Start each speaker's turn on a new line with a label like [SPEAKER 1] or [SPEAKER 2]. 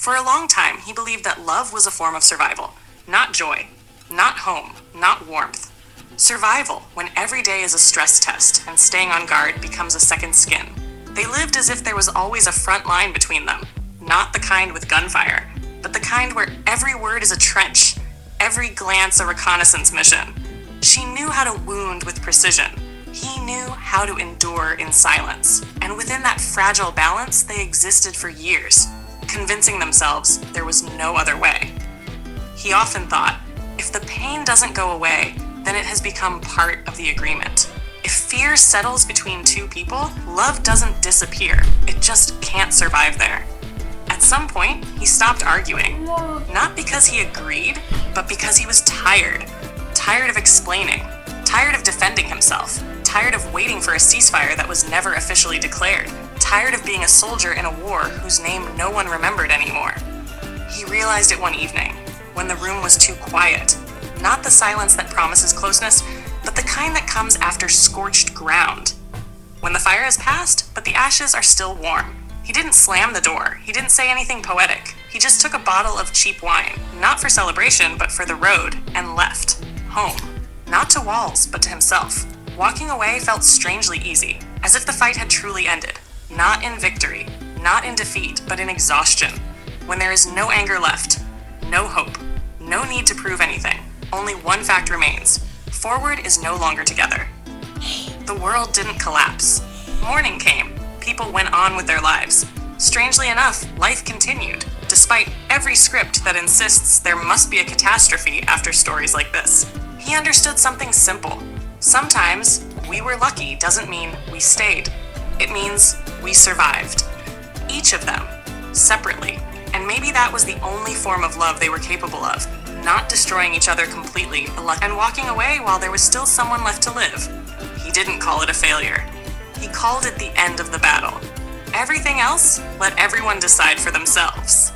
[SPEAKER 1] For a long time, he believed that love was a form of survival, not joy, not home, not warmth. Survival, when every day is a stress test and staying on guard becomes a second skin. They lived as if there was always a front line between them, not the kind with gunfire, but the kind where every word is a trench, every glance a reconnaissance mission. She knew how to wound with precision. He knew how to endure in silence. And within that fragile balance, they existed for years, convincing themselves there was no other way. He often thought, if the pain doesn't go away, then it has become part of the agreement. If fear settles between two people, love doesn't disappear. It just can't survive there. At some point, he stopped arguing. Not because he agreed, but because he was tired. Tired of explaining. Tired of defending himself. Tired of waiting for a ceasefire that was never officially declared. Tired of being a soldier in a war whose name no one remembered anymore. He realized it one evening, when the room was too quiet. Not the silence that promises closeness, but the kind that comes after scorched ground. When the fire has passed, but the ashes are still warm. He didn't slam the door. He didn't say anything poetic. He just took a bottle of cheap wine, not for celebration, but for the road, and left. Home. Not to walls, but to himself. Walking away felt strangely easy, as if the fight had truly ended. Not in victory, not in defeat, but in exhaustion. When there is no anger left, no hope, no need to prove anything. Only one fact remains. Forward is no longer together. The world didn't collapse. Morning came. People went on with their lives. Strangely enough, life continued, despite every script that insists there must be a catastrophe after stories like this. He understood something simple. Sometimes, we were lucky doesn't mean we stayed. It means we survived. Each of them, separately. And maybe that was the only form of love they were capable of. Not destroying each other completely, and walking away while there was still someone left to live. He didn't call it a failure. He called it the end of the battle. Everything else, let everyone decide for themselves.